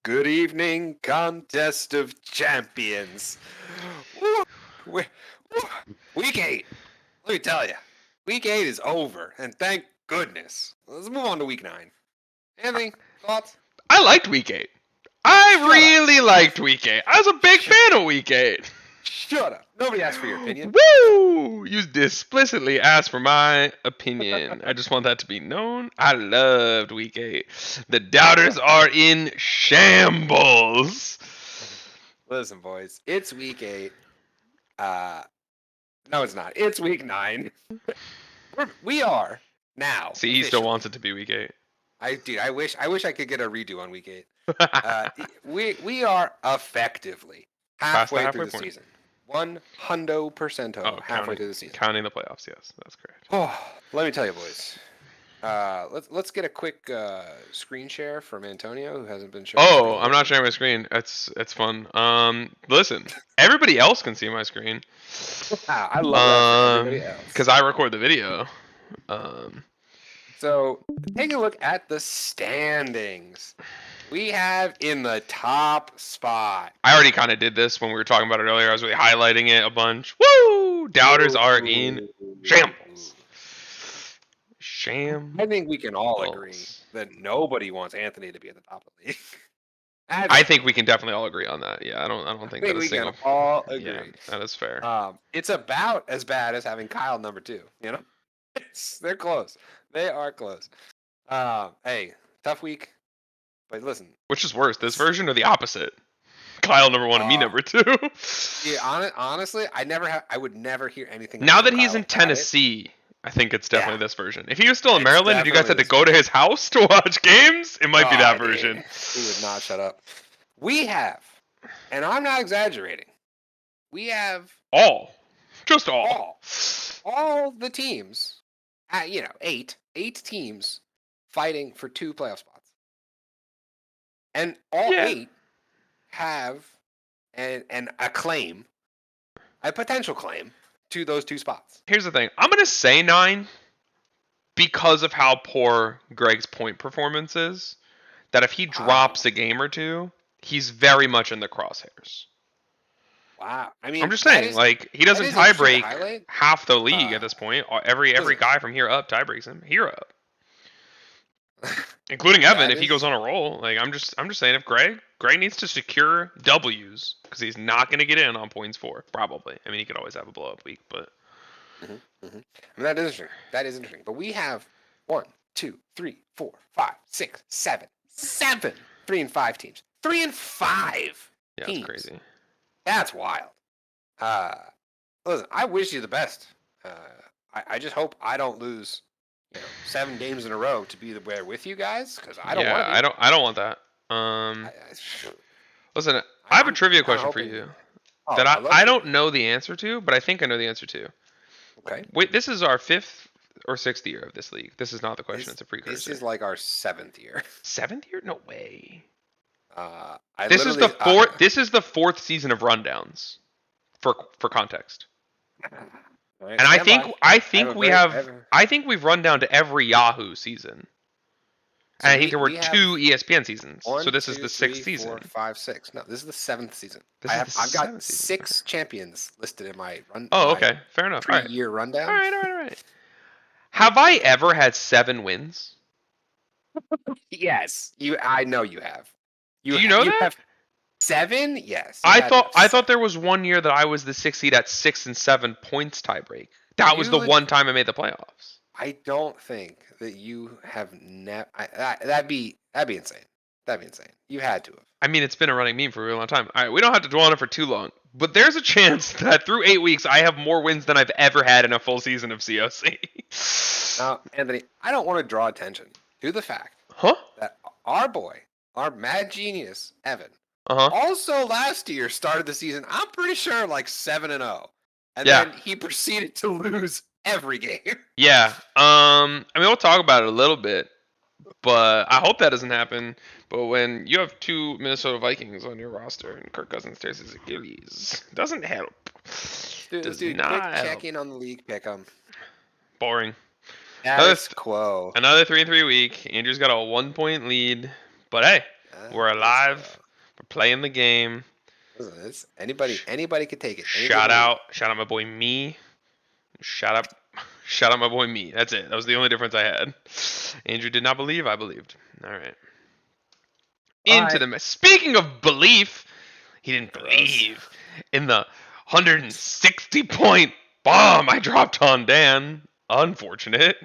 Good evening, contest of champions. Woo, we- woo. Week 8. Let me tell you, week 8 is over, and thank goodness. Let's move on to week 9. Anthony, thoughts? I liked Week 8. I Shut up. really liked Week 8. I was a big fan of Week 8. Shut up. Nobody asked for your opinion. Woo! You explicitly asked for my opinion. I just want that to be known. I loved Week 8. The doubters are in shambles. Listen, boys, it's week 8. No, it's not. It's week 9. We are now. See, he still officially- wants it to be Week 8. I wish I could get a redo on week 8. We are effectively halfway through the point. season. 100% halfway counting, through the season. Counting the playoffs, yes, that's correct. Oh, let me tell you, boys. Let's get a quick screen share from Antonio, who hasn't been showing. Oh, I'm not sharing my screen. It's fun. Listen, everybody else can see my screen. I love that for everybody else. Because I record the video. So, take a look at the standings. We have in the top spot. I already kind of did this when we were talking about it earlier. I was really highlighting it a bunch. Woo! Doubters are in shambles. I think we can all agree that nobody wants Anthony to be at the top of the league. I think we can definitely all agree on that. Yeah, I don't think that we a single. can all agree. Yeah, that is fair. It's about as bad as having Kyle number 2. You know, they're close. They are close. Hey, tough week. But listen. Which is worse, this version or the opposite? Kyle number 1 and me number 2. Yeah, honestly, I would never hear anything. Now that he's in Tennessee, I think it's definitely this version. If he was still in Maryland and you guys had to go to his house to watch games, it might be that version. He would not shut up. We have, and I'm not exaggerating, we have all the teams, 8 teams fighting for 2 playoff spots. And all 8 have a potential claim to those 2 spots. Here's the thing. I'm going to say 9 because of how poor Greg's point performance is. That if he drops a game or 2, he's very much in the crosshairs. Wow. I mean, I'm just saying, he doesn't tie break half the league at this point. Every guy from here up tie breaks him. Here up. Including Evan, if he goes on a roll. I'm just saying, if Greg needs to secure W's because he's not going to get in on points 4, probably. I mean, he could always have a blow up week, but I mean, that is interesting. But we have 1, 2, 3, 4, 5, 6, 7, 3 and 5 teams. 3 and 5 teams. That's crazy. That's wild. Listen, I wish you the best. I just hope I don't lose 7 games in a row to be there with you guys, because I don't want to. I don't want that. Listen, I have a trivia question for you that I don't know the answer to, but I think I know the answer to. Okay. Wait, this is our 5th or 6th year of this league. This is not the question. It's a precursor. This is like our 7th year. 7th year? No way. This is the 4th. This is the 4th season of rundowns, for context. Right, and I think we've run down to every Yahoo season. So and I think there were 2 ESPN seasons. So this is the 6th season. 4, 5, 6. No, this is the 7th season. I've got 6 champions listed in my run. Oh, okay. Fair enough. 3-year rundown. All right. Have I ever had 7 wins? Yes. I know you have. Do you know that? Have 7? Yes. I thought there was one year that I was the 6th seed at 6 and 7 points tiebreak. That was the one time I made the playoffs. I don't think that you have never. That'd be insane. That'd be insane. You had to have. I mean, it's been a running meme for a really long time. All right, we don't have to dwell on it for too long, but there's a chance that through 8 weeks I have more wins than I've ever had in a full season of CoC. Now, Anthony, I don't want to draw attention to the fact that our boy, our mad genius, Evan, also last year started the season, I'm pretty sure, 7-0. And then he proceeded to lose every game. Yeah. I mean, we'll talk about it a little bit, but I hope that doesn't happen. But when you have 2 Minnesota Vikings on your roster and Kirk Cousins tears his Achilles, it doesn't help. Dude, check in on the league pick 'em. Boring. Status quo. Another 3-3 week. Andrew's got a 1-point lead, but hey, We're alive. We're playing the game. Listen, anybody could take it. Shout out my boy me. Shout out my boy me. That's it. That was the only difference I had. Andrew did not believe. I believed. All right. Speaking of belief, he didn't believe in the 160-point bomb I dropped on Dan. Unfortunate.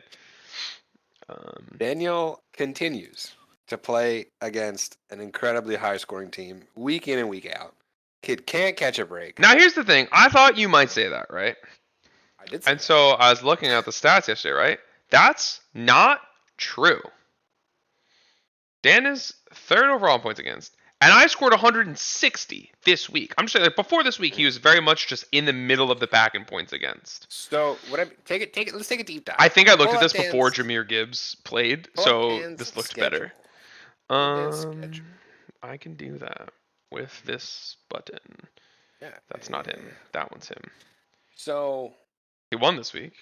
Daniel continues to play against an incredibly high-scoring team week in and week out. Kid can't catch a break. Now here's the thing. I thought you might say that, right? I did say and that. So I was looking at the stats yesterday, right? That's not true. Dan is third overall in points against, and I scored 160 this week. I'm just saying, like, before this week, he was very much just in the middle of the pack in points against. So take it. Let's take a deep dive. I think I looked at this before Jahmyr Gibbs played, so this looks better. I can do that with this button. Yeah, that's not him. That one's him. So he won this week.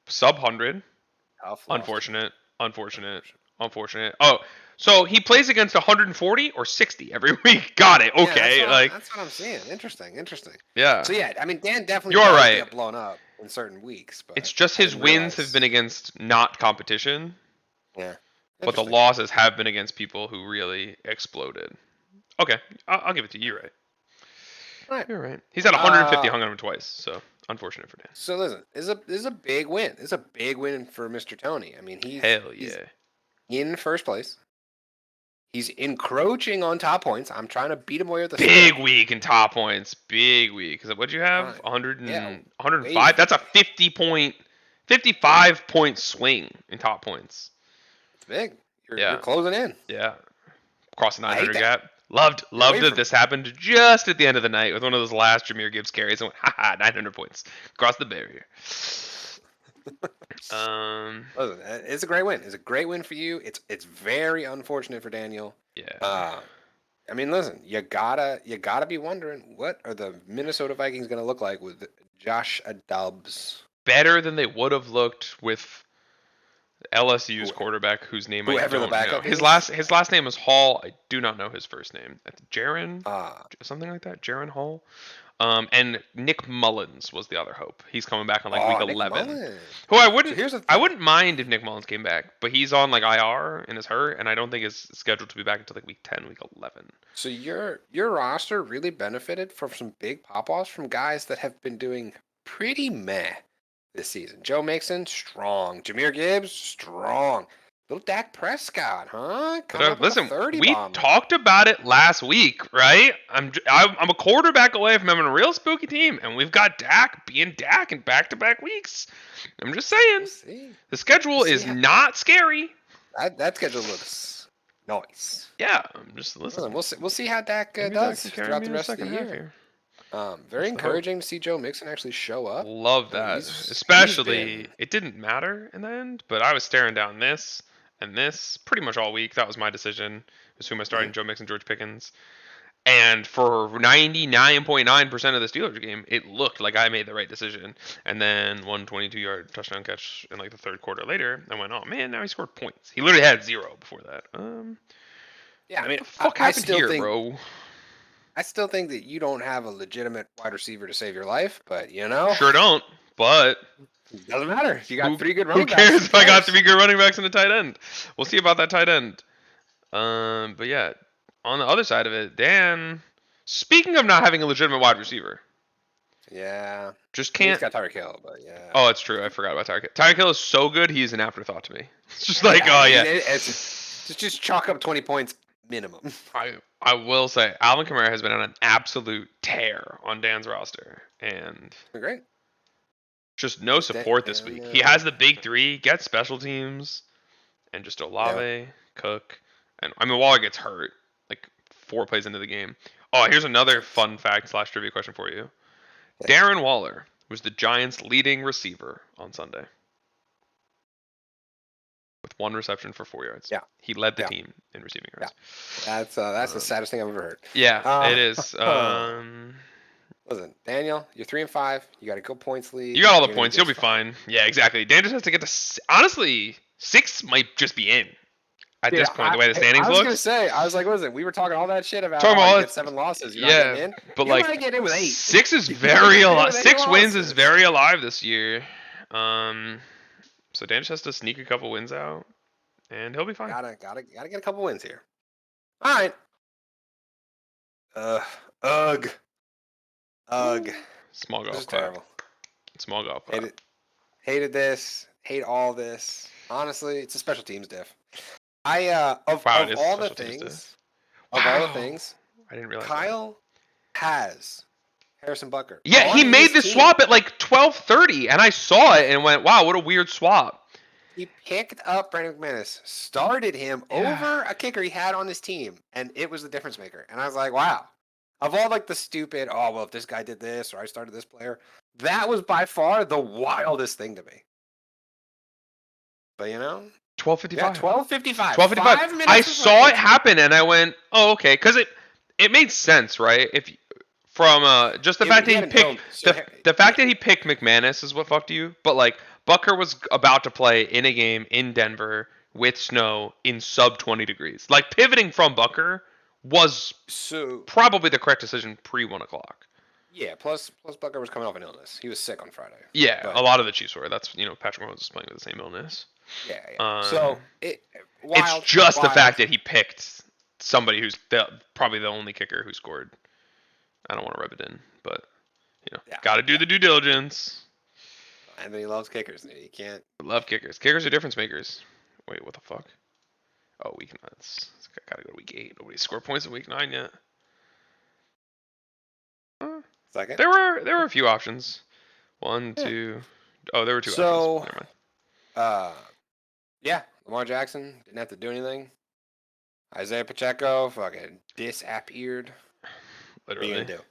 Sub 100. Unfortunate. Oh, so he plays against 140 or 60 every week. Got it. Okay, yeah, that's what I'm seeing. Interesting. Yeah. So yeah, I mean Dan definitely get blown up in certain weeks, but it's just his wins have been against not competition. Yeah. But the losses have been against people who really exploded. Okay, I'll give it to you. Right. You're right. He's at 150, hung on him twice, so unfortunate for Dan. So listen, this is a big win. This is a big win for Mr. Tony. I mean, he's in first place. He's encroaching on top points. I'm trying to beat him away with the big week in top points. Big week. Because what'd you have? 105. That's a 55 point swing in top points. It's big. You're closing in. Yeah. Crossing 900 gap. Loved that this happened just at the end of the night with one of those last Jahmyr Gibbs carries and went, haha, 900 points. Across the barrier. Listen, it's a great win. It's a great win for you. It's very unfortunate for Daniel. Yeah. I mean, listen, you gotta be wondering, what are the Minnesota Vikings gonna look like with Josh Dobbs? Better than they would have looked with LSU's quarterback, whose name I don't know. His last name is Hall. I do not know his first name. Jaron, something like that. Jaron Hall. And Nick Mullins was the other hope. He's coming back on week 11. Who I wouldn't mind if Nick Mullins came back, but he's on IR and is hurt, and I don't think is scheduled to be back until week 10, week 11. So your roster really benefited from some big pop-offs from guys that have been doing pretty meh this season. Joe Mixon, strong. Jahmyr Gibbs, strong. Little Dak Prescott, huh? Listen, we talked about it last week, right? I'm a quarterback away from having a real spooky team, and we've got Dak being Dak in back-to-back weeks. I'm just saying. The schedule is not scary. That schedule looks nice. Yeah, I'm just listening. We'll see how Dak does throughout the rest of the year. Very encouraging to see Joe Mixon actually show up. Love that. Especially, it didn't matter in the end, but I was staring down this and this pretty much all week. That was my decision. Was who am I starting? Joe Mixon, George Pickens. And for 99.9% of the Steelers game, it looked like I made the right decision. And then 122-yard touchdown catch in the third quarter later, I went, oh man, now he scored points. He literally had 0 before that. Yeah, I mean, what the fuck happened here, bro? I still think that you don't have a legitimate wide receiver to save your life, but you know. Sure don't, but it doesn't matter. If you got 3 good running backs. Who cares if I got 3 good running backs and a tight end? We'll see about that tight end. But yeah, on the other side of it, Dan, speaking of not having a legitimate wide receiver. Yeah. Just can't. He's got Tyreek Hill, but yeah. Oh, it's true. I forgot about Tyreek Hill. Tyreek Hill is so good, he's an afterthought to me. It's just it's just chalk up 20 points minimum. I will say Alvin Kamara has been on an absolute tear on Dan's roster, and great. Just no support this week. He has the big 3, gets special teams, and just Olave, Cook, and I mean Waller gets hurt 4 plays into the game. Oh, here's another fun fact / trivia question for you. Darren Waller was the Giants' leading receiver on Sunday. With 1 reception for 4 yards. Yeah. He led the team in receiving yards. Yeah. That's the saddest thing I've ever heard. Yeah, it is. Listen, Daniel, you're 3-5. You got a good points lead. You got all the points. You'll be fine. Yeah, exactly. Dan just has to get to honestly 6 might just be in. at this point, the way the standings look. I was gonna say, I was like, listen, we were talking all that shit about you get 7 losses, you're not getting in. But you might get in with 8. 6 is very alive. 6 wins is very alive this year. So Dan just has to sneak a couple wins out, and he'll be fine. Gotta get a couple wins here. All right. Ugh. Small golf. This is terrible. Small golf. Hated this. Hate all this. Honestly, it's a special teams diff. Of all the things, I didn't realize Kyle has Harrison Butker. Yeah, he made the swap at like 12:30, and I saw it and went, "Wow, what a weird swap." He picked up Brandon McManus, started him over a kicker he had on his team, and it was the difference maker. And I was like, "Wow." Of all like the stupid, if this guy did this or I started this player, that was by far the wildest thing to me. But 12:55. Yeah, 12:55. 12:55. I saw it happen and I went, "Oh, okay," because it made sense, right? From just the fact that he picked the fact that he picked McManus is what fucked you. But like Butker was about to play in a game in Denver with snow in sub 20 degrees. Like pivoting from Butker was probably the correct decision pre 1 o'clock. Yeah, plus Butker was coming off an illness. He was sick on Friday. Yeah, a lot of the Chiefs were. That's Patrick Mahomes was playing with the same illness. Yeah. So it's just the fact that he picked somebody who's probably the only kicker who scored. I don't want to rub it in, but got to do the due diligence. Anthony loves kickers. You can't. Love kickers. Kickers are difference makers. Wait, what the fuck? Oh, week 9. It's got to go to week 8. Nobody scored points in week 9 yet. Second. There were a few options. 1, 2. Oh, there were 2 options. Never mind. Lamar Jackson didn't have to do anything. Isaiah Pacheco fucking disappeared. Literally. What are you gonna do?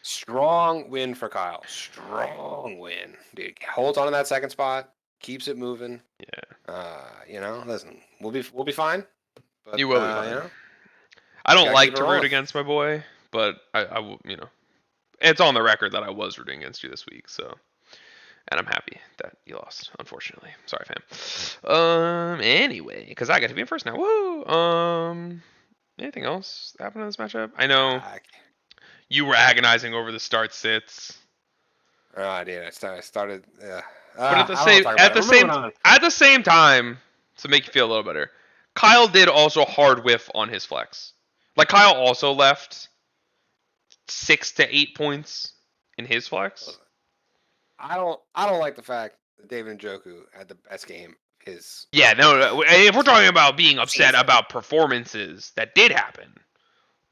Strong win for Kyle. Strong win, dude. Holds on to that second spot. Keeps it moving. Yeah. Listen, we'll be fine. But, you will be fine. I don't like to root against my boy, but I will. It's on the record that I was rooting against you this week, so. And I'm happy that you lost, unfortunately. Sorry, fam. Anyway, because I get to be in first now. Woo! Anything else that happened in this matchup? I know you were agonizing over the start sits. Oh, I did. I started. But at the same time, to make you feel a little better, Kyle did also hard whiff on his flex. Like Kyle also left 6 to 8 points in his flex. I don't like the fact that David Njoku had the best game. If we're talking about being upset about performances that did happen,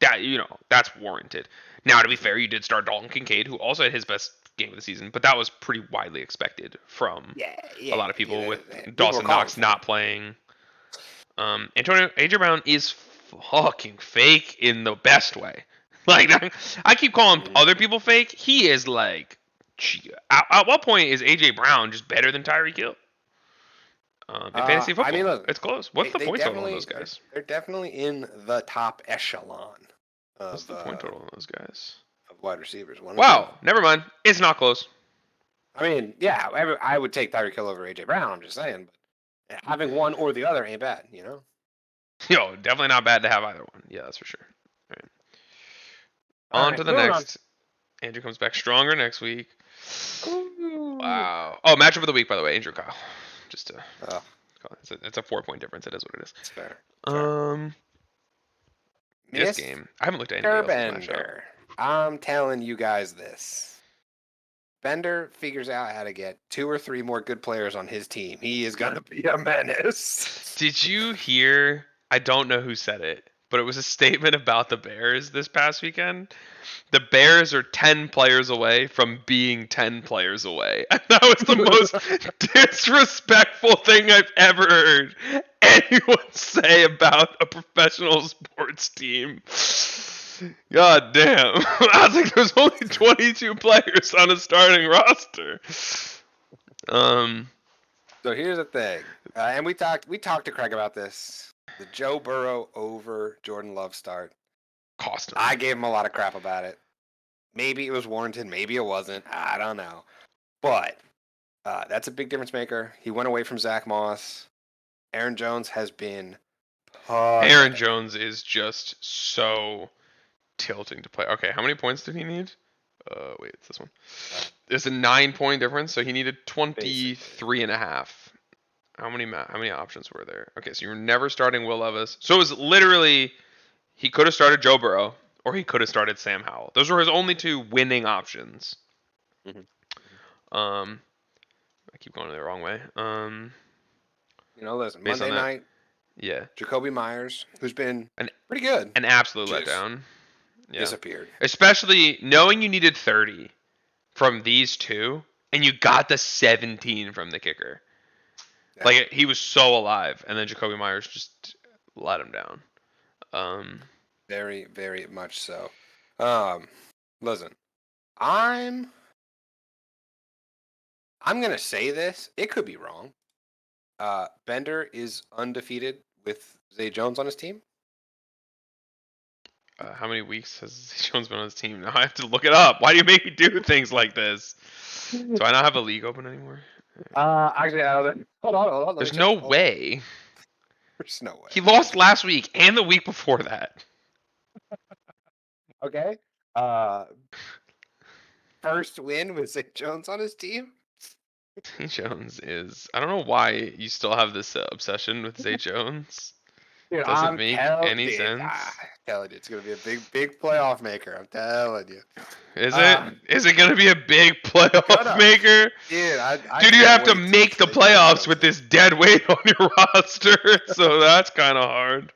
that's warranted. Now, to be fair, you did start Dalton Kincaid, who also had his best game of the season, but that was pretty widely expected from a lot of people with Dawson Knox not playing. AJ Brown is fucking fake in the best way. Like, I keep calling other people fake. He is like, at what point is AJ Brown just better than Tyreek Hill? In fantasy football, look, it's close. What's the point total on those guys? They're definitely in the top echelon. What's the point total on those guys? Of wide receivers. Wow, never mind. It's not close. I mean, yeah, I would take Tyreek Hill over AJ Brown. I'm just saying, but having one or the other ain't bad, Yo, definitely not bad to have either one. Yeah, that's for sure. All right. On to the next. Andrew comes back stronger next week. Ooh. Wow. Oh, matchup of the week, by the way, Andrew Kyle. Just to it's a 4-point difference. It is what it is. It's fair. This game, I haven't looked at anything else. Bender. I'm telling you guys this. Bender figures out how to get 2 or 3 more good players on his team. He is gonna be a menace. Did you hear? I don't know who said it, but it was a statement about the Bears this past weekend. The Bears are 10 players away from being 10 players away. And that was the most disrespectful thing I've ever heard anyone say about a professional sports team. God damn. I was like, there's only 22 players on a starting roster. So here's the thing. And we talked to Craig about this. The Joe Burrow over Jordan Love start. Cost him. I gave him a lot of crap about it. Maybe it was warranted. Maybe it wasn't. I don't know. But that's a big difference maker. He went away from Zach Moss. Aaron Jones has been Oh, Aaron yeah. Jones is just so tilting to play. Okay, how many points did he need? Wait, it's this one. It's a 9-point difference, so he needed 23 and a half. How many options were there? Okay, so you're never starting Will Levis. So it was literally he could have started Joe Burrow or he could have started Sam Howell. Those were his only two winning options. Um, I keep going the wrong way. Listen, Based on Monday that, night, yeah, Jacoby Myers, who's been an pretty good, an absolute just letdown. Yeah, disappeared. especially knowing you needed 30 from these two, and you got the 17 from the kicker. Yeah. Like he was so alive, and then Jacoby Myers just let him down. Very, very much so. Listen, I'm gonna say this. It could be wrong. Bender is undefeated with Zay Jones on his team. How many weeks has Zay Jones been on his team? Now I have to look it up. Why do you make me do things like this? Do I not have a league open anymore? Actually, hold on. There's no way. There's no way. He lost last week and the week before that. Okay. First win with Zay Jones on his team. Zay Jones is. I don't know why you still have this obsession with Zay Jones. Dude, Doesn't make any sense. I'm telling you, it's gonna be a big playoff maker. I'm telling you. Is it? Is it gonna be a big playoff maker? Dude, you have to make the playoffs with this dead weight on your roster, so that's kind of hard.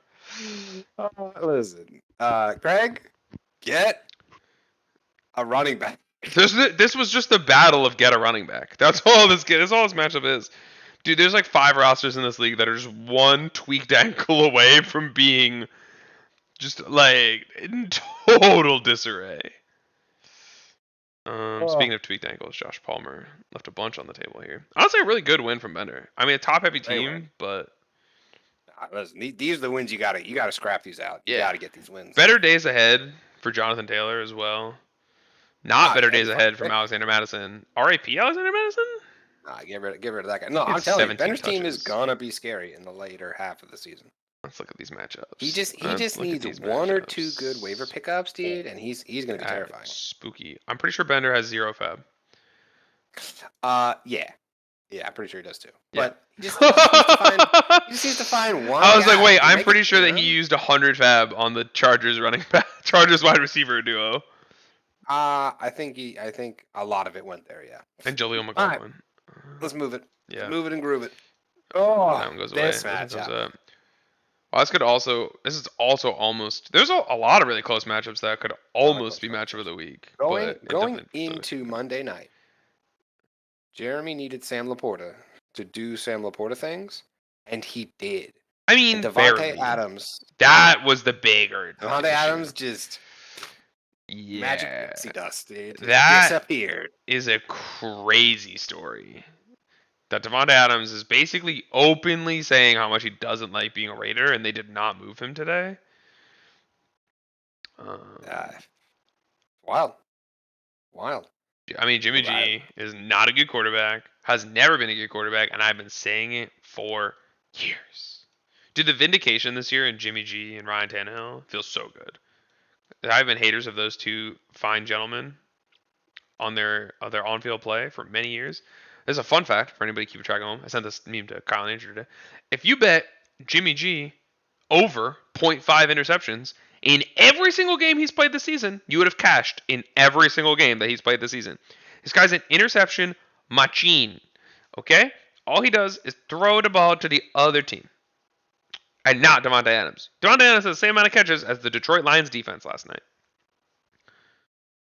Listen, Craig, get a running back. This was just the battle of get a running back. That's all this matchup is. Dude, there's like 5 rosters in this league that are just one tweaked ankle away from being just like in total disarray. Speaking of tweaked ankles, Josh Palmer left a bunch on the table here. Honestly, a really good win from Bender. I mean, a top-heavy team, but listen, these are the wins you gotta scrap these out. You gotta get these wins. Better days ahead for Jonathan Taylor as well. Not better days ahead from Alexander Madison. R.I.P. Alexander Madison? Nah, get rid of that guy. No, I'm telling you, Bender's team is gonna be scary in the later half of the season. Let's look at these matchups. He just needs one or two good waiver pickups, dude, and he's gonna be terrifying. Spooky. I'm pretty sure Bender has 0 fab. Yeah, I'm pretty sure he does too. Yeah. But he just needs to find one. I was like, wait, I'm pretty sure that he used 100 fab on the Chargers Chargers wide receiver duo. I think a lot of it went there, yeah. And Jaleel McLaughlin. Right. Let's move it. Yeah. Let's move it and groove it. Oh, that one goes away. This matchup. Well, this is also almost. There's a lot of really close matchups that could almost be matchup of the week. Going into Monday night, Jeremy needed Sam Laporta to do Sam Laporta things, and he did. I mean, Devontae Adams. That was the bigger. Devontae Adams just. Yeah. Magic pixie dust, dude. That disappeared. Is a crazy story. That Devontae Adams is basically openly saying how much he doesn't like being a Raider, and they did not move him today. Wild. I mean, Jimmy G is not a good quarterback, has never been a good quarterback, and I've been saying it for years. Dude, the vindication this year in Jimmy G and Ryan Tannehill feels so good. I've been haters of those two fine gentlemen on their on-field play for many years. There's a fun fact for anybody keeping track of them. I sent this meme to Kyle and Andrew today. If you bet Jimmy G over 0.5 interceptions in every single game he's played this season, you would have cashed in every single game that he's played this season. This guy's an interception machine. Okay? All he does is throw the ball to the other team. And not Devontae Adams. Devontae Adams has the same amount of catches as the Detroit Lions defense last night.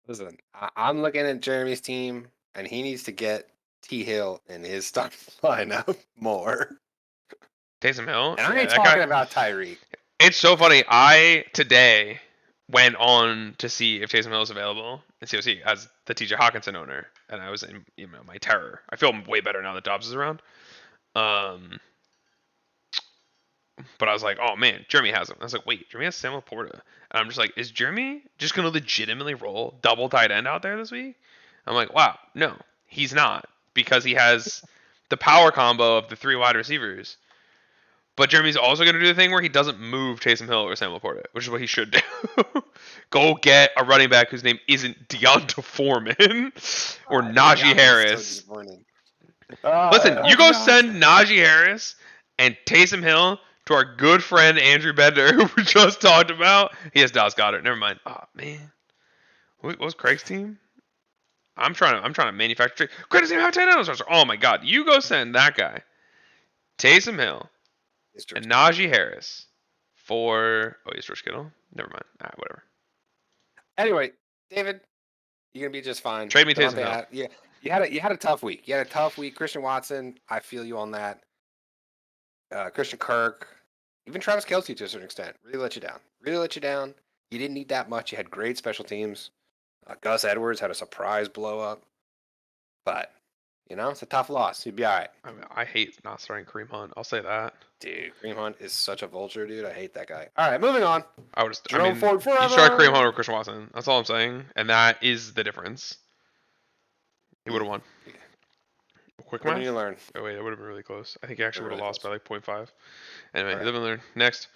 Listen, I'm looking at Jeremy's team, and he needs to get T. Hill in his starting lineup more. Taysom Hill? And I ain't talking about Tyreek. It's so funny. I, today, went on to see if Taysom Hill is available in CoC as the TJ Hawkinson owner. And I was in my terror. I feel way better now that Dobbs is around. But I was like, oh man, Jeremy has him. I was like, wait, Jeremy has Sam Laporta. And I'm just like, is Jeremy just going to legitimately roll double tight end out there this week? I'm like, wow, no, he's not. Because he has the power combo of the 3 wide receivers. But Jeremy's also going to do the thing where he doesn't move Taysom Hill or Sam Laporta, which is what he should do. Go get a running back whose name isn't Deonta Foreman or Najee Harris. Listen, you go send Najee Harris and Taysom Hill to our good friend Andrew Bender, who we just talked about. He has Dallas Goddard. Never mind. Oh man, what was Craig's team? I'm trying to manufacture. Craig's team have 10 ends. Oh my God, you go send that guy, Taysom Hill, and Najee Harris for. Oh, he's George Kittle. Never mind. Whatever. Anyway, David, you're gonna be just fine. Trade me Taysom Hill. Yeah, you had a tough week. You had a tough week. Christian Watson, I feel you on that. Christian Kirk, even Travis Kelce to a certain extent, really let you down. You didn't need that much. You had great special teams. Gus Edwards had a surprise blow up, but it's a tough loss. You'd be all right. I mean, I hate not starting Kareem Hunt. I'll say that. Dude, Kareem Hunt is such a vulture, dude. I hate that guy. All right, moving on. Jerome Ford forever. You start Kareem Hunt or Christian Watson. That's all I'm saying, and that is the difference. He would have won. Quick math? What did you learn? Oh wait, that would have been really close. I think he actually would have lost by like 0.5. Anyway, right. Live and learn. Next.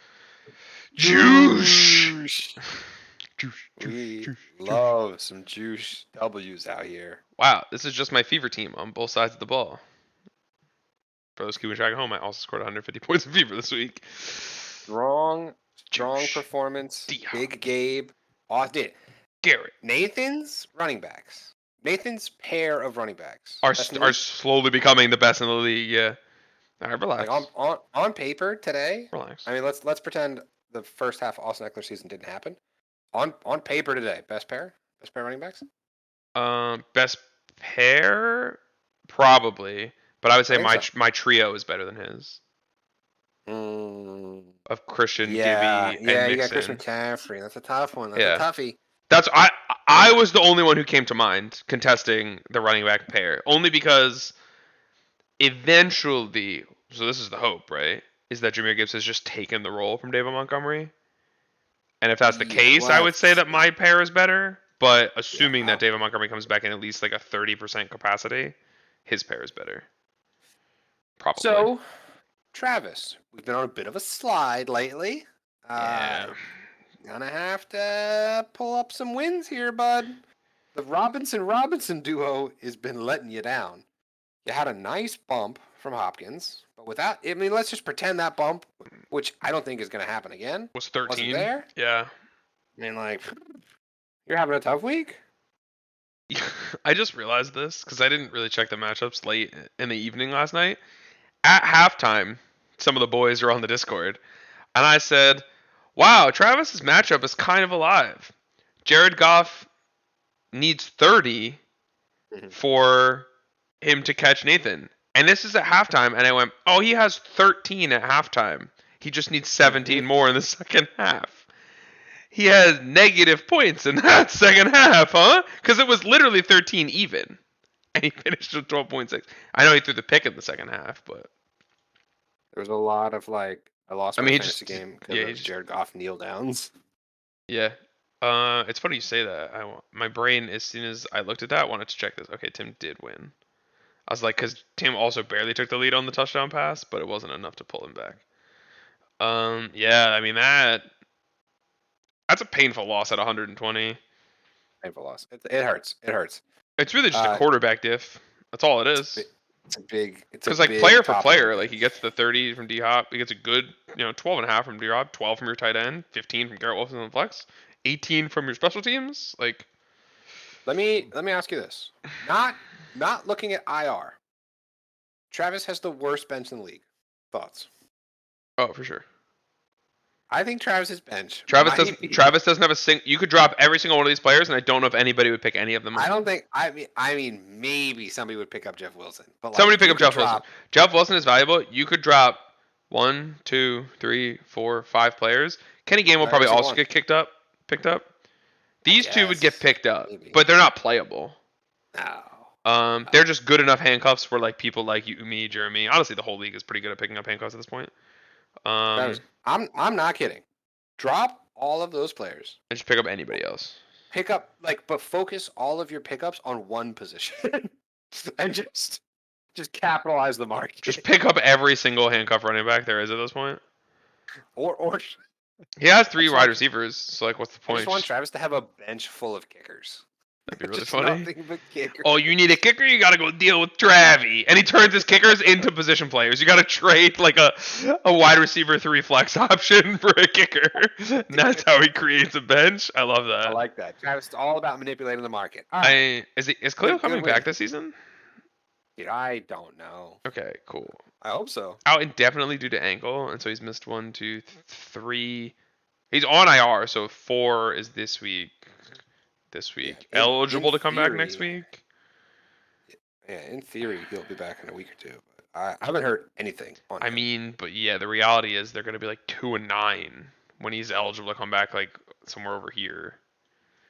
Juice. We love some juice W's out here. Wow, this is just my fever team on both sides of the ball. For those keeping track at home, I also scored 150 points in fever this week. Strong performance. Big Gabe. Austin. Garrett. Nathan's running backs. Nathan's pair of running backs are slowly becoming the best in the league. Yeah. All right, relax. Like on paper today. Relax. I mean, let's pretend the first half of Austin Eckler season didn't happen. On paper today, best pair running backs. Best pair, probably, but I would say my trio is better than his. Of Christian, Gibby, and Mixon. You got Christian McCaffrey. That's a tough one. That's a toughie. I was the only one who came to mind contesting the running back pair, only because eventually, so this is the hope, right? Is that Jahmyr Gibbs has just taken the role from David Montgomery? And if that's the case, I would say that my pair is better. But assuming that David Montgomery comes back in at least like a 30% capacity, his pair is better. Probably. So, Travis, we've been on a bit of a slide lately. Gonna have to pull up some wins here, bud. The Robinson duo has been letting you down. You had a nice bump from Hopkins, but let's just pretend that bump, which I don't think is going to happen again, was 13. Wasn't there? Yeah. I mean, you're having a tough week? I just realized this because I didn't really check the matchups late in the evening last night. At halftime, some of the boys were on the Discord, and I said, wow, Travis's matchup is kind of alive. Jared Goff needs 30 for him to catch Nathan. And this is at halftime, and I went, oh, he has 13 at halftime. He just needs 17 more in the second half. He has negative points in that second half, huh? Because it was literally 13 even. And he finished with 12.6. I know he threw the pick in the second half, but... There was a lot of, I lost my fantasy game because of Jared Goff kneel downs. Yeah. It's funny you say that. My brain, as soon as I looked at that, wanted to check this. Okay, Tim did win. I was like, because Tim also barely took the lead on the touchdown pass, but it wasn't enough to pull him back. Yeah, I mean, that's a painful loss at 120. Painful loss. It hurts. It hurts. It's really just a quarterback diff. That's all it is. It's a big. Because player for player, he gets the 30 from D-Hop. He gets a good, 12.5 from D-Hop, 12 from your tight end, 15 from Garrett Wilson on flex, 18 from your special teams. Let me ask you this. Not looking at IR. Travis has the worst bench in the league. Thoughts? Oh, for sure. I think Travis's bench. Travis doesn't have a single. You could drop every single one of these players, and I don't know if anybody would pick any of them. I don't think. I mean, maybe somebody would pick up Jeff Wilson. But somebody pick up Jeff Wilson. Jeff Wilson is valuable. You could drop 1, 2, 3, 4, 5 players. Kenny Gain will probably also get picked up. These two would get picked up, but they're not playable. No. They're just good enough handcuffs for people like you, me, Jeremy. Honestly, the whole league is pretty good at picking up handcuffs at this point. I'm not kidding. Drop all of those players and just pick up anybody else. Pick up but focus all of your pickups on one position, and just Just capitalize the market. Just pick up every single handcuff running back there is at this point. Or he has 3 wide receivers, so like, what's the point? I just want Travis to have a bench full of kickers. That'd be really funny. Nothing but kickers. Oh, you need a kicker? You gotta go deal with Travie. And he turns his kickers into position players. You gotta trade like a wide receiver 3 flex option for a kicker. And that's how he creates a bench. I love that. I like that. Travis is all about manipulating the market. Right. Is Cleo coming back this season? Dude, I don't know. Okay, cool. I hope so. Out indefinitely due to ankle, and so he's missed 1, 2, 3. He's on IR, so 4 is this week. Yeah, eligible to come back next week. Yeah, in theory he'll be back in a week or two. But I haven't heard anything on him. But yeah, the reality is they're going to be like 2-9 when he's eligible to come back, like somewhere over here.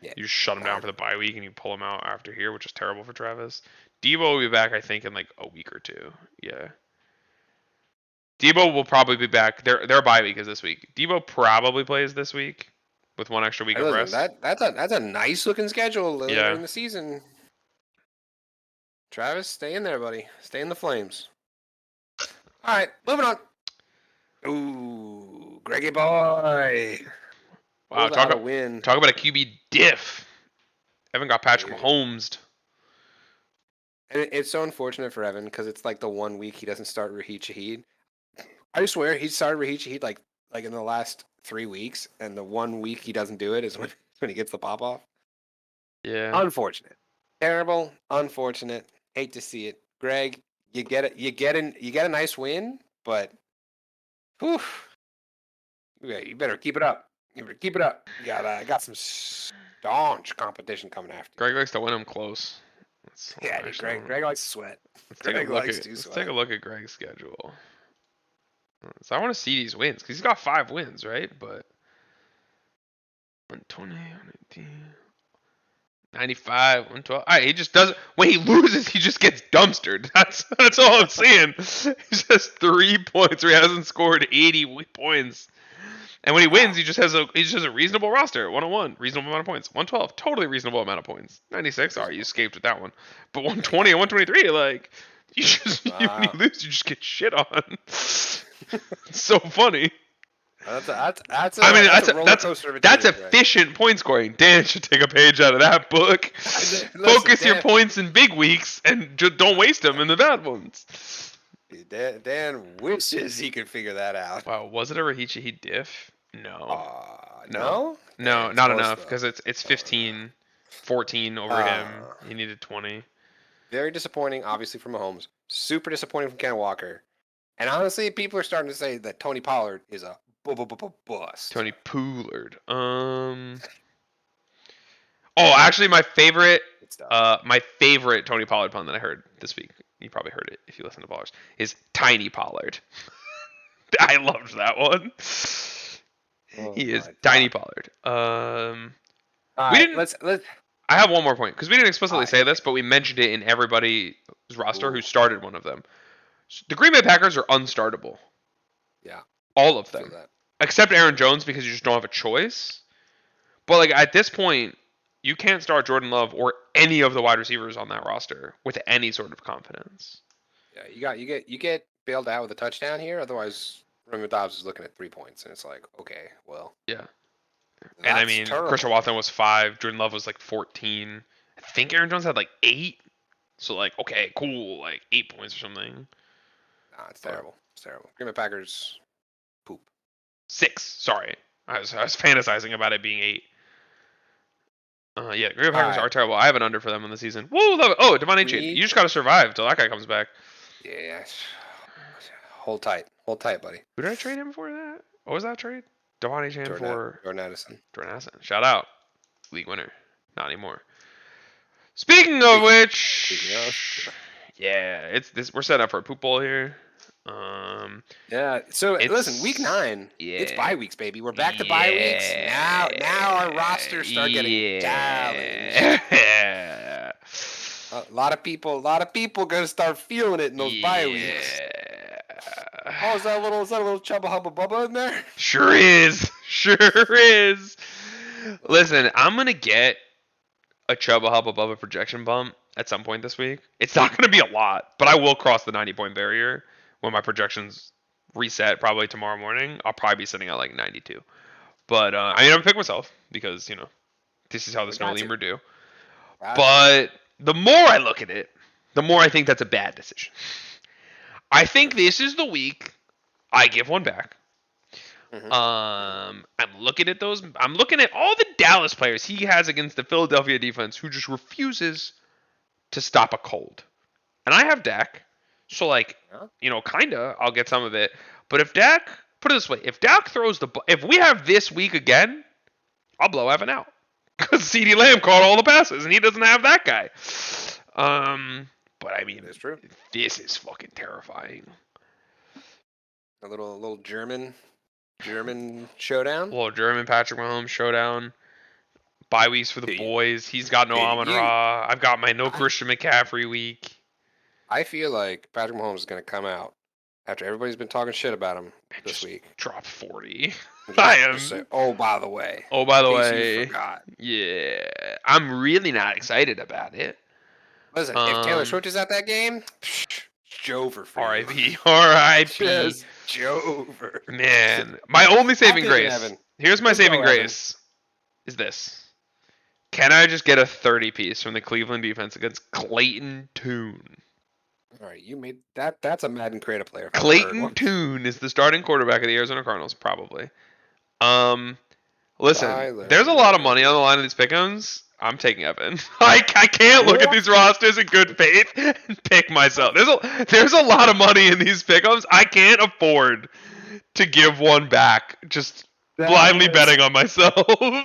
Yeah. You just shut him down for the bye week and you pull him out after here, which is terrible for Travis. Debo will be back, I think, in like a week or 2. Yeah. Debo will probably be back. Their bye week is this week. Debo probably plays this week with 1 extra week of rest. That's a nice looking schedule later in the season. Travis, stay in there, buddy. Stay in the flames. All right, moving on. Ooh, Greggy boy. Wow, talk about a QB diff. Evan got Patrick Mahomes. And it's so unfortunate for Evan because it's like the 1 week he doesn't start Raheem Shaheed. I swear he started Raheem Shaheed like in the last 3 weeks, and the 1 week he doesn't do it is when he gets the pop off. Yeah. Unfortunate. Terrible. Unfortunate. Hate to see it. Greg, you get it. You get a nice win, but whew, you better keep it up. You better keep it up. You got some staunch competition coming after you. Greg likes to win them close. Greg likes to sweat. Let's take a look at Greg's schedule. So I want to see these wins because he's got 5 wins, right? But 120, 118, 95, 112. He just doesn't. When he loses, he just gets dumpstered. That's all I'm seeing. He just 3 points where he hasn't scored 80 points. And when he wins, he just has a reasonable roster. 101, reasonable amount of points. 112, totally reasonable amount of points. 96, you escaped with that one. But 120 and 123, like when you lose, you just get shit on. It's so funny. That's efficient point scoring. Dan should take a page out of that book. Focus your points in big weeks and just don't waste them in the bad ones. Dan wishes he could figure that out. Wow, was it a Raheem Shaheed diff? No, not enough because it's 15, 14 over him. He needed 20. Very disappointing, obviously, from Mahomes. Super disappointing from Ken Walker. And honestly, people are starting to say that Tony Pollard is a bust. Tony Pollard. Actually, my favorite Tony Pollard pun that I heard this week, you probably heard it if you listen to Ballers, is Tiny Pollard. I loved that one. He is Tiny Pollard. Let's. I have one more point because we didn't explicitly say this, but we mentioned it in everybody's roster who started one of them. The Green Bay Packers are unstartable. Yeah. All of them. Except Aaron Jones because you just don't have a choice. But like at this point, you can't start Jordan Love or any of the wide receivers on that roster with any sort of confidence. Yeah, you get bailed out with a touchdown here. Otherwise, Romeo Dobbs is looking at 3 points, and it's like, okay, well. Yeah. And I mean, terrible. Christian Watson was 5. Jordan Love was like 14. I think Aaron Jones had like 8. So like, okay, cool, like 8 points or something. Nah, it's terrible. It's terrible. Green Bay Packers poop. 6. Sorry, I was fantasizing about it being 8. Green Bay Packers are terrible. I have an under for them in the season. Woo, love it. Oh, Devon Achane. You just got to survive till that guy comes back. Yeah. Hold tight, buddy. Who did I trade him for that? What was that trade? Devon Achane for Jordan Addison. Shout out, league winner. Not anymore. Speaking of which, we're set up for a poop bowl here. Yeah. So listen, week 9. Yeah. It's bye weeks, baby. We're back to bye weeks. Now our rosters start getting challenged. Yeah. A lot of people gonna start feeling it in those bye weeks. Oh, is that a little Chubba Hubba Bubba in there? Sure is. Listen, I'm gonna get a Chubb will hop above a projection bump at some point this week. It's not going to be a lot, but I will cross the 90-point barrier when my projections reset probably tomorrow morning. I'll probably be sitting at like 92. But I mean, I'm pick myself because this is how the snow lemur do. But the more I look at it, the more I think that's a bad decision. I think this is the week I give one back. Mm-hmm. I'm looking at those. I'm looking at all the Dallas players he has against the Philadelphia defense who just refuses to stop a cold. And I have Dak, so kinda, I'll get some of it. But if Dak, put it this way, if Dak throws if we have this week again, I'll blow Evan out because CeeDee Lamb caught all the passes and he doesn't have that guy. But I mean, that's true. This is fucking terrifying. A little German showdown. Little German Patrick Mahomes showdown. Bye weeks for the boys. He's got no Amon-Ra. I've got my no Christian McCaffrey week. I feel like Patrick Mahomes is going to come out after everybody's been talking shit about him this week. Drop 40. I am. Say, by the way. Oh, by the way. You forgot. Yeah. I'm really not excited about it. Listen, if Taylor Swift is at that game, Jover for R.I.P. R.I.P. Just Jover. Man, my only saving grace. Here's my saving grace. Is this. Can I just get a 30 piece from the Cleveland defense against Clayton Tune? All right, you made that. That's a Madden creative player. Clayton Tune is the starting quarterback of the Arizona Cardinals, probably. Listen, there's a lot of money on the line of these pick'ems. I'm taking Evan. I can't look at these rosters in good faith and pick myself. There's a lot of money in these pick'ems. I can't afford to give one back. Just blindly betting on myself.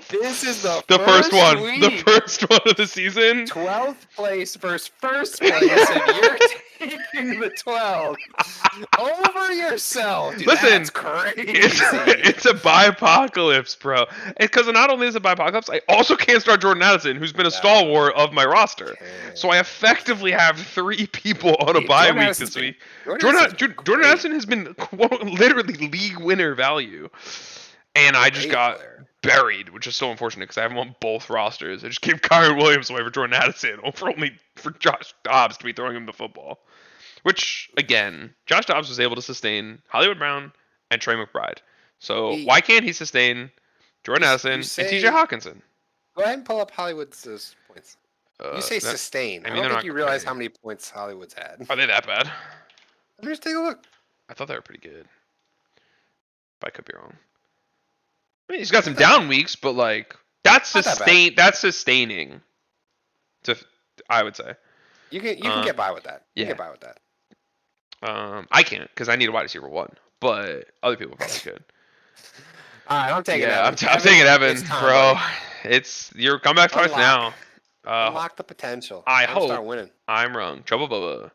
This is the first one. Week. The first one of the season. 12th place versus first place, and you're taking the 12 over yourself. Dude, listen, that's crazy. It's a bipocalypse, bro. Because not only is it a bipocalypse, I also can't start Jordan Addison, who's been a stalwart of my roster. So I effectively have 3 people on a bye week this week. Jordan Addison has been literally league winner value. And I just got buried, which is so unfortunate because I have him on both rosters. I just gave Kyron Williams away for Jordan Addison, only for Josh Dobbs to be throwing him the football. Which, again, Josh Dobbs was able to sustain Hollywood Brown and Trey McBride. So why can't he sustain Jordan Addison and TJ Hawkinson? Go ahead and pull up Hollywood's points. You say sustain. I don't think you realize how many points Hollywood's had. Are they that bad? Let me just take a look. I thought they were pretty good. But I could be wrong. I mean, he's got some down weeks, but that's sustaining. I would say. You can get by with that. You can get by with that. I can't because I need a wide receiver 1, but other people probably could. All right, I'm taking Evan. I'm taking Evan, bro. It's your comeback twice now. Unlock the potential. I hope start winning. I'm wrong. Trouble Bubba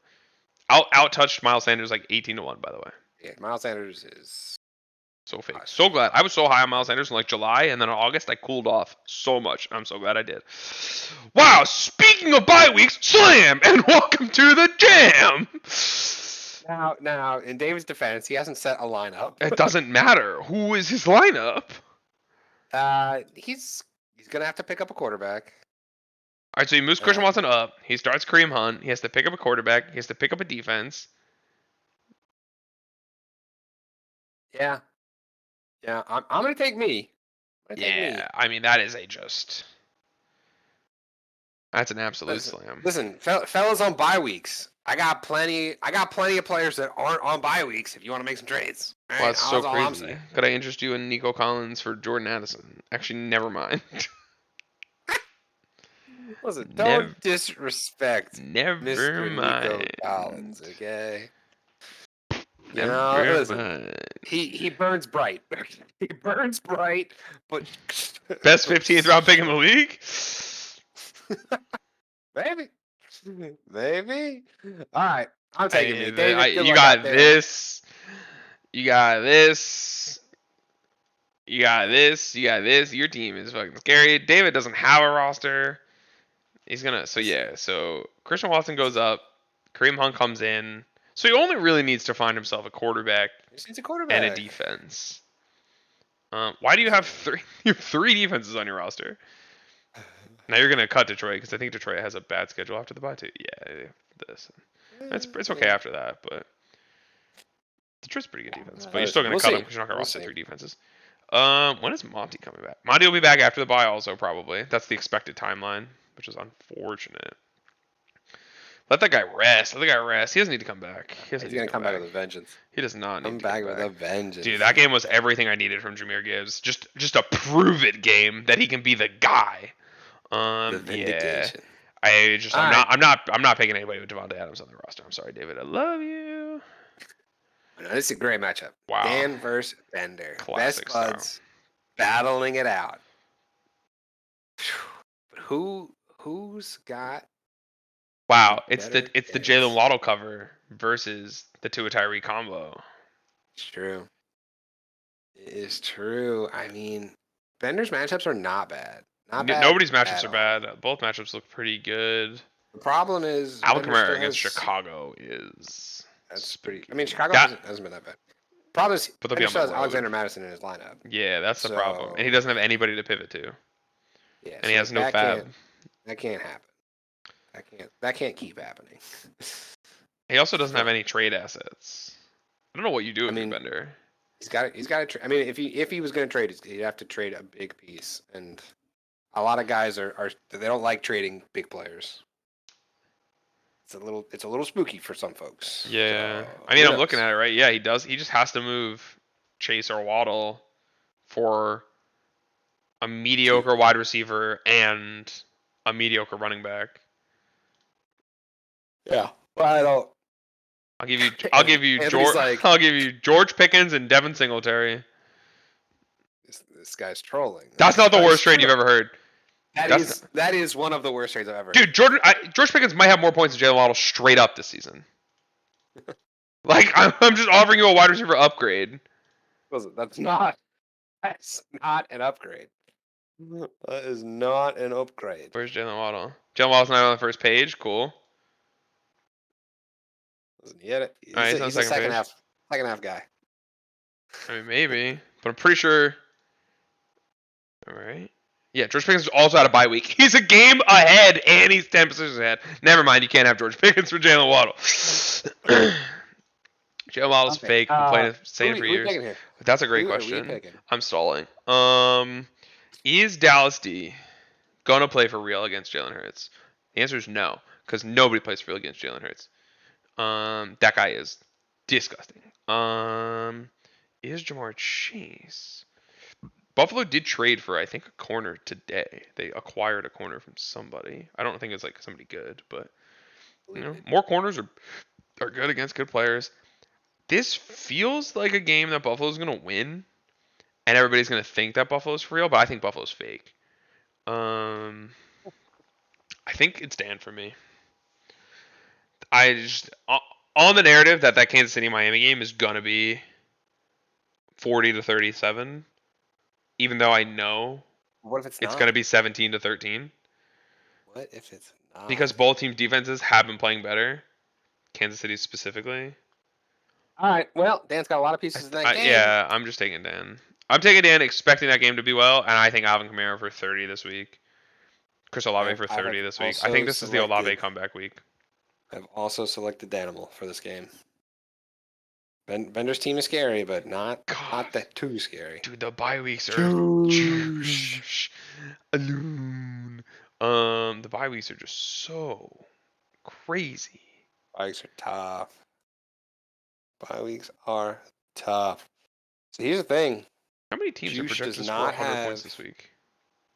out-touched Miles Sanders 18-1, by the way. Yeah, Miles Sanders is. So fake. So glad. I was so high on Miles Sanders in July, and then in August I cooled off so much. I'm so glad I did. Wow, speaking of bye weeks, slam, and welcome to the jam. Now, in David's defense, he hasn't set a lineup. It doesn't matter. Who is his lineup? He's going to have to pick up a quarterback. All right, so he moves Christian Watson up. He starts Kareem Hunt. He has to pick up a quarterback. He has to pick up a defense. Yeah. Yeah, I'm going to take me. I mean, that is that's an absolute slam. Listen, fellas on bye weeks. I got plenty of players that aren't on bye weeks if you want to make some trades. Right? Well, that's so crazy. Could I interest you in Nico Collins for Jordan Addison? Actually, never mind. Listen, don't disrespect Mr. Nico Collins, okay? Listen, he burns bright. He burns bright, but best 15th round pick in the league? Maybe. All right, I'm taking me. You got this. You got this. You got this. You got this. Your team is fucking scary. David doesn't have a roster. He's gonna. So Christian Watson goes up. Kareem Hunt comes in. So he only really needs to find himself a quarterback, and a defense. Why do you have 3? You have 3 defenses on your roster. Now you're gonna cut Detroit because I think Detroit has a bad schedule after the bye too. Yeah, this. It's okay after that, but Detroit's pretty good defense. But you're still gonna cut them because you're not gonna roster 3 defenses. When is Monty coming back? Monty will be back after the bye, also probably. That's the expected timeline, which is unfortunate. Let that guy rest. Let the guy rest. He doesn't need to come back. He's gonna come back with a vengeance. He does not need to come back with a vengeance. Dude, that game was everything I needed from Jahmyr Gibbs. Just a prove it game that he can be the guy. The vindication. Yeah. I'm not picking anybody with Devontae Adams on the roster. I'm sorry, David. I love you. No, this is a great matchup. Wow. Dan versus Bender. Classic Best buds battling it out. But who's got? Wow, it's the Jalen Waddle cover versus the Tua Tyree combo. It's true. It is true. I mean, Bender's matchups are not bad. Nobody's matchups are bad. Both matchups look pretty good. The problem is Alvin Kamara against Chicago is. That's pretty. I mean, Chicago hasn't been that bad. Problem is, but he still has Alexander Madison in his lineup. Yeah, that's the problem, and he doesn't have anybody to pivot to. Yeah, and he has no fab. That can't happen. That can't keep happening. He also doesn't have any trade assets. I don't know what you do with Bender. He's got to. I mean, if he was going to trade, he'd have to trade a big piece, and a lot of guys they don't like trading big players. It's a little spooky for some folks. Yeah, so, I mean, I'm looking at it right. Yeah, he does. He just has to move Chase or Waddle for a mediocre wide receiver and a mediocre running back. Yeah, well, I don't. I'll give you George Pickens and Devin Singletary. This guy's trolling. That's not the worst trade you've ever heard. That is one of the worst trades I've ever heard. Dude, George Pickens might have more points than Jalen Waddle straight up this season. Like, I'm just offering you a wide receiver upgrade. That's not an upgrade. That is not an upgrade. Where's Jalen Waddle? Jalen Waddle's not on the first page. Cool. He's a second half guy. I mean, maybe, but I'm pretty sure. All right. Yeah, George Pickens is also out of bye week. He's a game ahead, and he's 10 positions ahead. Never mind, you can't have George Pickens for Jalen Waddle. Jalen Waddle's fake. Been saying it for years. That's a great question. I'm stalling. Is Dallas D gonna play for real against Jalen Hurts? The answer is no, because nobody plays for real against Jalen Hurts. That guy is disgusting. Is Jamar Chase? Buffalo did trade for, I think, a corner today. They acquired a corner from somebody. I don't think it's like somebody good, but more corners are good against good players. This feels like a game that Buffalo's gonna win, and everybody's gonna think that Buffalo's for real, but I think Buffalo's fake. I think it's Dan for me. I just on the narrative that Kansas City Miami game is gonna be 40-37, even though I know what if it's gonna be 17-13. What if it's not? Because both teams' defenses have been playing better. Kansas City specifically. All right. Well, Dan's got a lot of pieces in that game. Yeah, I'm just taking Dan. I'm taking Dan, expecting that game to be well, and I think Alvin Kamara for 30 this week. Chris Olave for 30 this week. I think this is the Olave comeback week. I've also selected Danimal for this game. Bender's team is scary, but not that too scary. Dude, the bye weeks are the bye weeks are just so crazy. Bye weeks are tough. Bye weeks are tough. So here's the thing. How many teams are projected to score 100 points this week?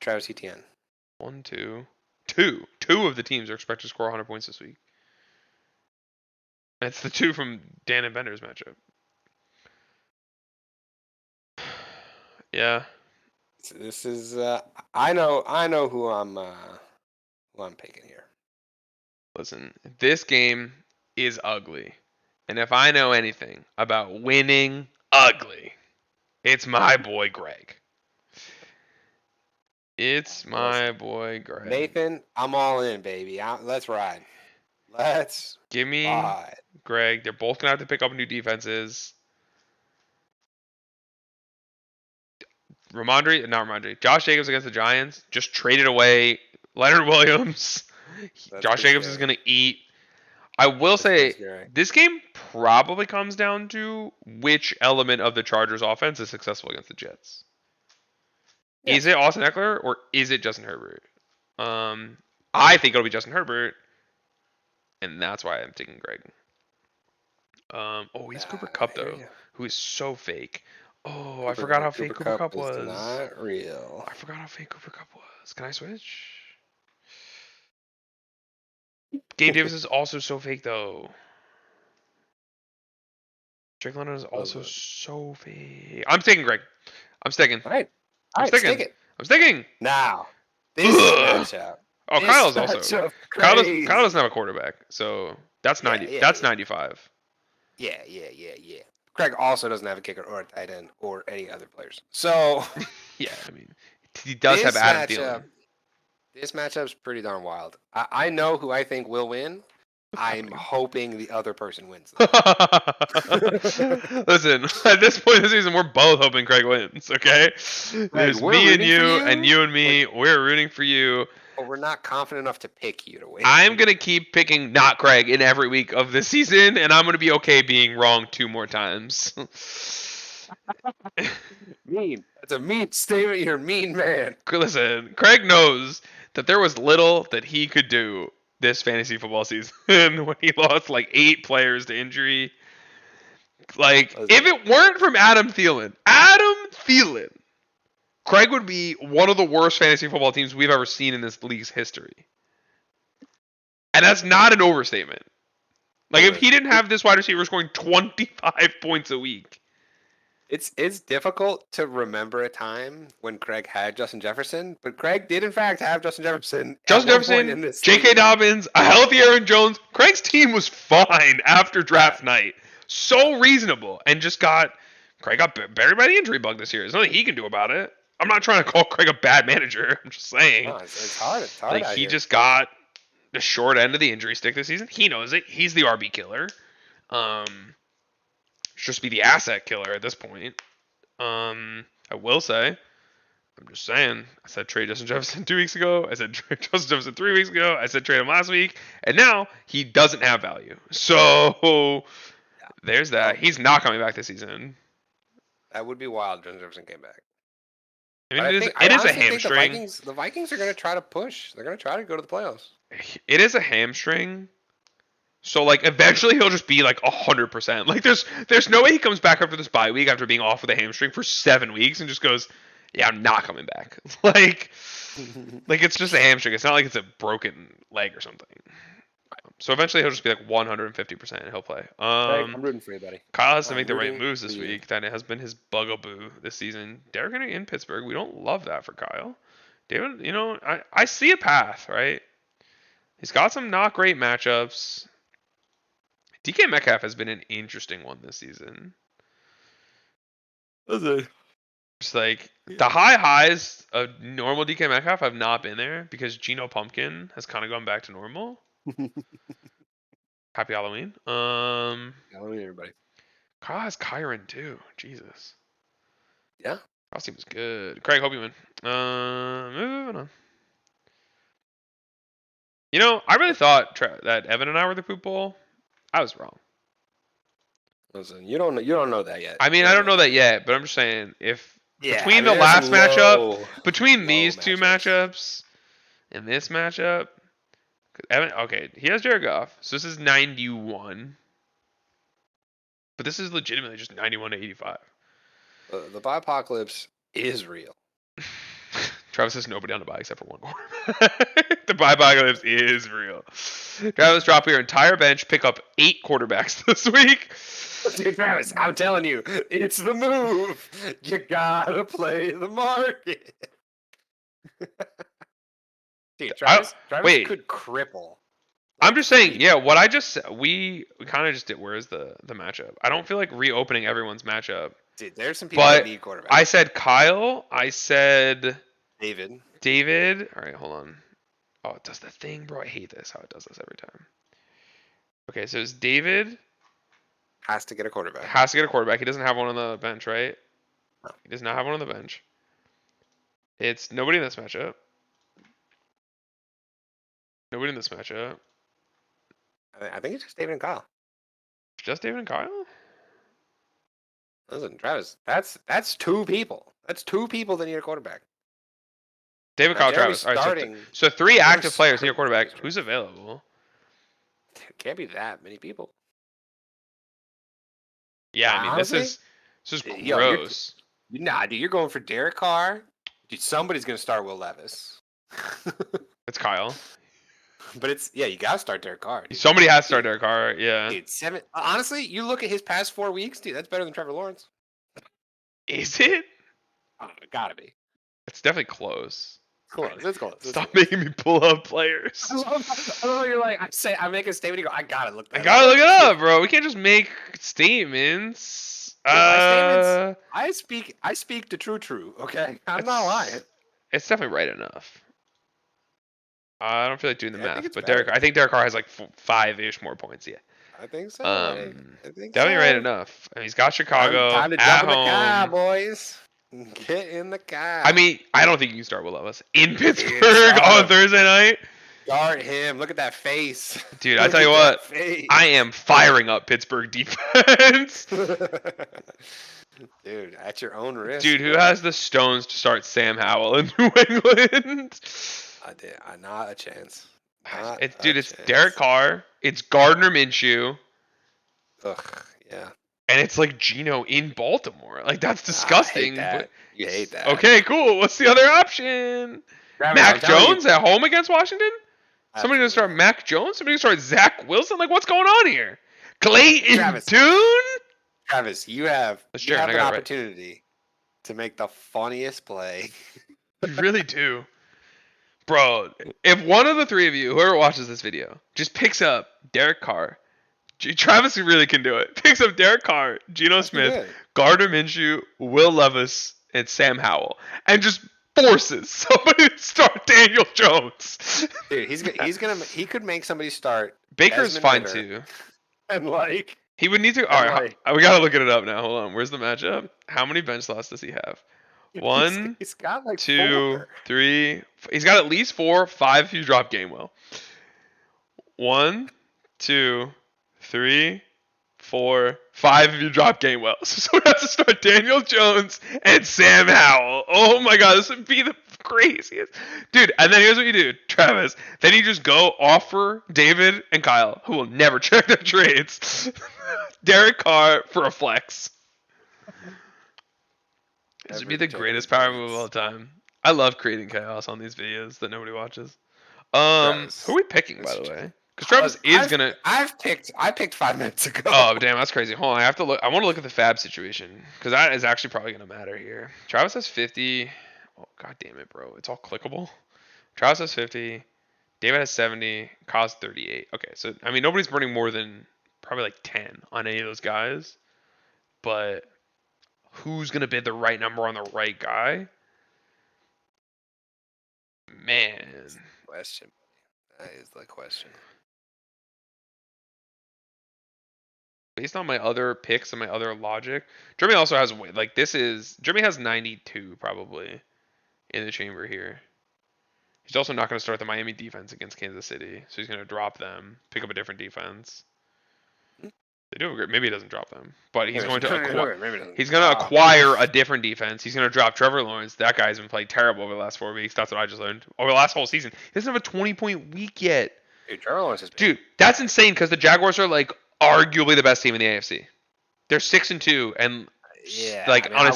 Travis Etienne. 1, 2. Two of the teams are expected to score 100 points this week. That's the two from Dan and Bender's matchup. Yeah. This is I know who I'm picking here. Listen, this game is ugly. And if I know anything about winning ugly, it's my boy Greg. It's my boy Greg. Nathan, I'm all in, baby. Let's ride. Let's give me ride. Greg. They're both gonna have to pick up new defenses. Josh Jacobs against the Giants just traded away Leonard Williams. Josh Jacobs is going to eat. I will say this game probably comes down to which element of the Chargers offense is successful against the Jets. Yeah. Is it Austin Eckler or is it Justin Herbert? I think it'll be Justin Herbert, and that's why I'm taking Greg. He's Cooper Kupp though, who is so fake. Oh, I forgot how fake Cooper Kupp was. Not real. I forgot how fake Cooper Kupp was. Can I switch? Gabe Davis is also so fake though. Drake London is also so fake. I'm taking Greg. I'm sticking. All right, stick it. I'm sticking. Now, this matchup. Oh, Kyle's also. Kyle doesn't have a quarterback, so that's 90. Yeah, that's 95. Yeah. Craig also doesn't have a kicker or a tight end or any other players. So yeah, I mean, he does have Adam Thielen. This matchup's pretty darn wild. I know who I think will win. I'm hoping the other person wins. Listen, at this point in the season, we're both hoping Craig wins, okay? There's me and you and me. We're rooting for you. But we're not confident enough to pick you to win. I'm going to keep picking not Craig in every week of this season, and I'm going to be okay being wrong 2 more times. Mean. That's a mean statement. You're a mean man. Listen, Craig knows that there was little that he could do this fantasy football season when he lost like 8 players to injury. Like, if it weren't from Adam Thielen, Craig would be one of the worst fantasy football teams we've ever seen in this league's history. And that's not an overstatement. Like, if he didn't have this wide receiver scoring 25 points a week. It's difficult to remember a time when Craig had Justin Jefferson, but Craig did in fact have Justin Jefferson. J.K. Dobbins, a healthy Aaron Jones. Craig's team was fine after draft night. So reasonable. And Craig got buried by the injury bug this year. There's nothing he can do about it. I'm not trying to call Craig a bad manager. I'm just saying. No, it's hard. It's hard. Like, he just got the short end of the injury stick this season. He knows it. He's the RB killer. Just be the asset killer at this point. I will say, I'm just saying, I said trade Justin Jefferson 2 weeks ago. I said trade Justin Jefferson 3 weeks ago. I said trade him last week. And now he doesn't have value. So there's that. He's not coming back this season. That would be wild if Justin Jefferson came back. I mean, it is a hamstring. The Vikings are going to try to push. They're going to try to go to the playoffs. It is a hamstring. So, like, eventually he'll just be, like, 100%. Like, there's no way he comes back after this bye week after being off with a hamstring for 7 weeks and just goes, yeah, I'm not coming back. like, it's just a hamstring. It's not like it's a broken leg or something. So eventually he'll just be, like, 150% and he'll play. I'm rooting for you, buddy. Kyle has to make the right moves this week. That has been his bugaboo this season. Derrick Henry in Pittsburgh. We don't love that for Kyle. David, I see a path, right? He's got some not great matchups. DK Metcalf has been an interesting one this season. Just like the high highs of normal DK Metcalf have not been there because Geno Pumpkin has kind of gone back to normal. Happy Halloween. Halloween, everybody. Kyle has Kyron too. Jesus. Yeah. Kyle's team was good. Craig, hope you win. Moving on. I really thought that Evan and I were the poop bowl. I was wrong. Listen, you don't know that yet. I mean, I don't know that yet, but I'm just saying between the last matchup, between these two matchups and this matchup, Evan, okay, he has Jared Goff, so this is 91, but this is legitimately just 91 to 85. The biopocalypse is real. Travis has nobody on the bye except for one quarterback. The biopocalypse is real. Travis, drop your entire bench, pick up 8 quarterbacks this week. Dude, Travis, I'm telling you, it's the move. You gotta play the market. Dude, Travis could cripple. I'm just saying, yeah, what I just said, we kind of just did, where's the matchup? I don't feel like reopening everyone's matchup. Dude, there's some people that need quarterbacks. I said Kyle. I said David. All right, hold on. Oh, it does the thing, bro. I hate this, how it does this every time. Okay, so it's David. Has to get a quarterback. He doesn't have one on the bench, right? No. He does not have one on the bench. It's nobody in this matchup. Nobody in this matchup. I think it's just David and Kyle. Just David and Kyle? Listen, Travis, that's two people. That's two people that need a quarterback. David, Kyle, Travis. All right, so 3 active players need a quarterback. Who's available? There can't be that many people. Yeah, I mean, honestly, this is gross. Dude, you're going for Derek Carr. Dude, somebody's gonna start Will Levis. It's Kyle. But you gotta start Derek Carr. Dude. Somebody has to start Derek Carr, yeah. Dude, honestly, you look at his past 4 weeks, dude, that's better than Trevor Lawrence. Is it? Gotta be. It's definitely close. It's close. Stop making me pull up players. I love you're like, I make a statement, you go, I gotta look it up, bro. We can't just make statements. I speak the true, okay? I'm not lying. It's definitely right enough. I don't feel like doing the math, but I think Derek Carr has like 5-ish more points. Yeah, I think so. I think definitely right enough. I mean, he's got Chicago time to at jump home. In the car, boys. Get in the car. I mean, I don't think you can start Will Levis in Pittsburgh on Thursday night. Start him. Look at that face. Dude, I tell you what, I am firing up Pittsburgh defense. Dude, at your own risk. Dude, who has the stones to start Sam Howell in New England? Not a chance. It's Derek Carr. It's Gardner Minshew. Ugh, yeah. And it's like Geno in Baltimore. Like, that's disgusting. You hate that. Okay, cool. What's the other option? Mac Jones at home against Washington? Somebody gonna start Mac Jones? Somebody gonna start Zach Wilson? Like, what's going on here? Clayton Tune? Travis, you have an opportunity to make the funniest play. You really do. Bro, if one of the 3 of you, whoever watches this video, just picks up Derek Carr, Travis really can do it. Picks up Derek Carr, Geno Smith, Gardner Minshew, Will Levis, and Sam Howell, and just forces somebody to start Daniel Jones. Dude, he could make somebody start. Baker's fine too. And he would need to. All right, we gotta look it up now. Hold on. Where's the matchup? How many bench slots does he have? 1, he's got 2, 4. 3. He's got at least 4, 5 if you drop Gainwell. 1, 2, 3, 4, 5 if you drop Gainwell. So we have to start Daniel Jones and Sam Howell. Oh my god, this would be the craziest. Dude, and then here's what you do, Travis. Then you just go offer David and Kyle, who will never check their trades, Derek Carr for a flex. This would be the greatest power move of all time. I love creating chaos on these videos that nobody watches. Who are we picking, by the way? Because Travis is gonna. I picked 5 minutes ago. Oh damn, that's crazy. Hold on, I have to look. I want to look at the fab situation because that is actually probably gonna matter here. Travis has 50. Oh god damn it, bro! It's all clickable. Travis has 50. David has 70. Kyle's 38. Okay, so I mean nobody's burning more than probably like 10 on any of those guys, but who's gonna bid the right number on the right guy? Man, question. That is the question. Based on my other picks and my other logic, Jeremy also has Jeremy has 92 probably in the chamber here. He's also not going to start the Miami defense against Kansas City, so he's going to drop them, pick up a different defense. They do great. Maybe he doesn't drop them, but he's going to acquire a different defense. He's going to drop Trevor Lawrence. That guy's been playing terrible over the last 4 weeks. That's what I just learned over the last whole season. He doesn't have a 20-point week yet. Dude, Trevor Lawrence is Dude, that's insane because the Jaguars are like arguably the best team in the AFC. They're 6-2 and I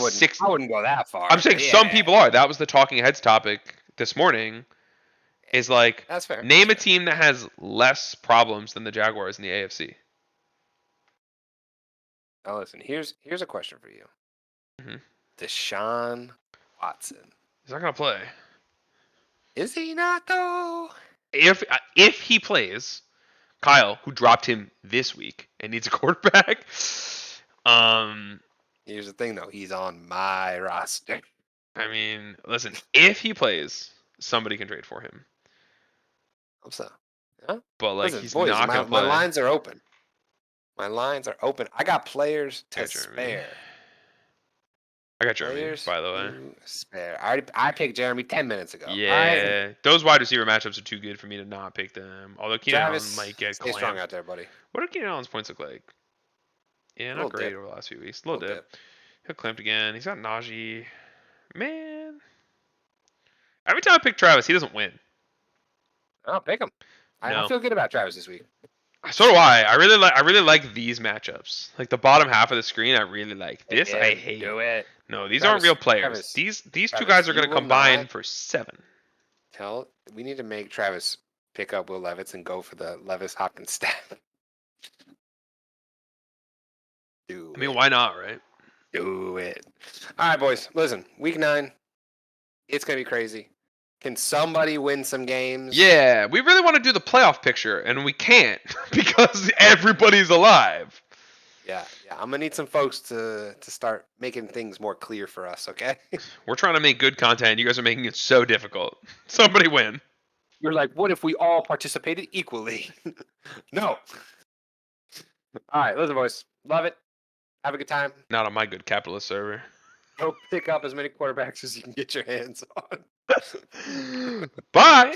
wouldn't go that far. I'm saying some people are. That was the talking heads topic this morning. Is like, that's fair. Name a team that has less problems than the Jaguars in the AFC. Now listen, here's a question for you. Mm-hmm. Deshaun Watson. He's not gonna play. Is he not though? If he plays, Kyle, who dropped him this week and needs a quarterback. Here's the thing though, he's on my roster. I mean, listen, if he plays, somebody can trade for him. Hope so. Yeah. But like, he's not gonna play. My lines are open. My lines are open. I got players to spare. I got Jeremy, by the way. Spare. I picked Jeremy 10 minutes ago. Yeah, those wide receiver matchups are too good for me to not pick them. Although Keenan Allen might get stay clamped. strong out there, buddy. What do Keenan Allen's points look like? Yeah, not great over the last few weeks. Little dip. He'll clamped again. He's got Najee. Man. Every time I pick Travis, he doesn't win. I'll pick him. I feel good about Travis this week. So do I. I really like these matchups. Like the bottom half of the screen, I really like. This I hate. Do it. No, these aren't real players. These two guys are going to combine for 7. We need to make Travis pick up Will Levis and go for the Levis Hopkins staff. Why not, right? Do it. All right, boys. Listen, week 9. It's going to be crazy. Can somebody win some games? Yeah, we really want to do the playoff picture, and we can't because everybody's alive. Yeah. I'm gonna need some folks to start making things more clear for us. Okay. We're trying to make good content. You guys are making it so difficult. Somebody win. You're like, what if we all participated equally? No. All right, listen, boys. Love it. Have a good time. Not on my good capitalist server. Go pick up as many quarterbacks as you can get your hands on. Bye.